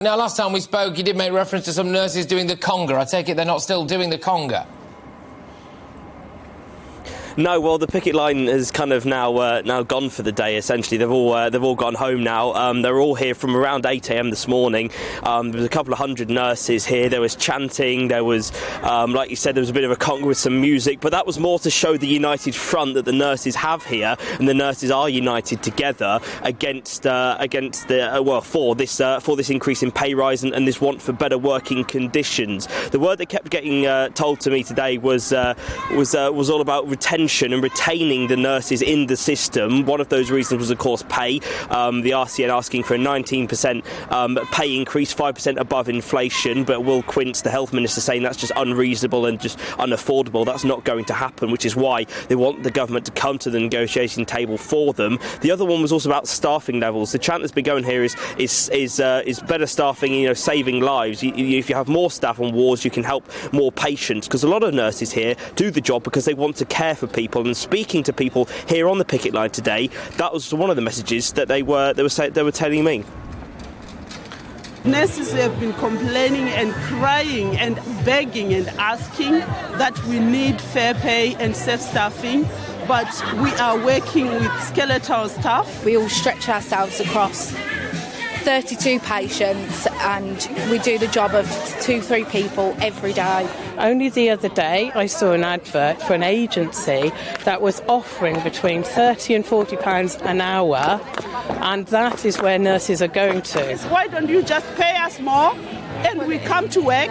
Now, last time we spoke, you did make reference to some nurses doing the conga. I take it they're not still doing the conga? No, well, the picket line has kind of now gone for the day. Essentially, they've all gone home now. They're all here from around 8 a.m. this morning. There was a couple of hundred nurses here. There was chanting. There was, like you said, there was a bit of a conga with some music. But that was more to show the united front that the nurses have here, and the nurses are united together against for this increase in pay rise and this want for better working conditions. The word that kept getting told to me today was all about retention and retaining the nurses in the system. One of those reasons was, of course, pay. The RCN asking for a 19% pay increase, 5% above inflation, but Will Quince, the health minister, saying that's just unreasonable and just unaffordable. That's not going to happen, which is why they want the government to come to the negotiating table for them. The other one was also about staffing levels. The chant that's been going here is better staffing, saving lives. If you have more staff on wards, you can help more patients, because a lot of nurses here do the job because they want to care for people. And speaking to people here on the picket line today, that was one of the messages that they were telling me. Nurses have been complaining and crying and begging and asking that we need fair pay and safe staffing, but we are working with skeletal staff. We all stretch ourselves across 32 patients, and we do the job of 2-3 people every day. Only the other day I saw an advert for an agency that was offering between £30 and £40 an hour, and that is where nurses are going to. Why don't you just pay us more and we come to work,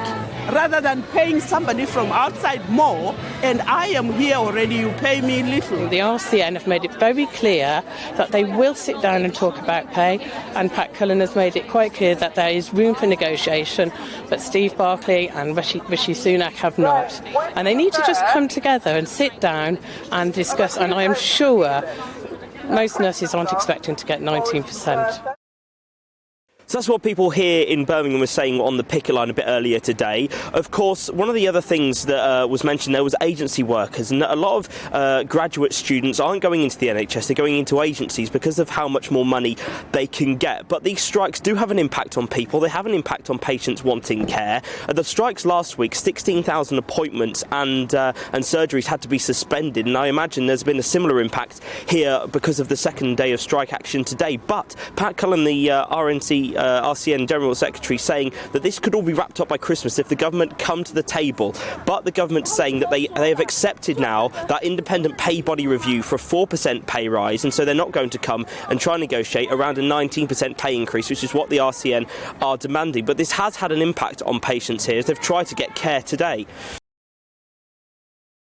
rather than paying somebody from outside more, and I am here already, you pay me little. The RCN have made it very clear that they will sit down and talk about pay, and Pat Cullen has made it quite clear that there is room for negotiation, but Steve Barclay and Rishi Sunak have not. And they need to just come together and sit down and discuss, and I am sure most nurses aren't expecting to get 19%. So that's what people here in Birmingham were saying on the picket line a bit earlier today. Of course, one of the other things that was mentioned there was agency workers, and a lot of graduate students aren't going into the NHS, they're going into agencies because of how much more money they can get. But these strikes do have an impact on people, they have an impact on patients wanting care. At the strikes last week, 16,000 appointments and surgeries had to be suspended, and I imagine there's been a similar impact here because of the second day of strike action today. But Pat Cullen, the RCN General Secretary, saying that this could all be wrapped up by Christmas if the government come to the table. But the government's saying that they have accepted now that independent pay body review for a 4% pay rise, and so they're not going to come and try and negotiate around a 19% pay increase, which is what the RCN are demanding. But this has had an impact on patients here as they've tried to get care today.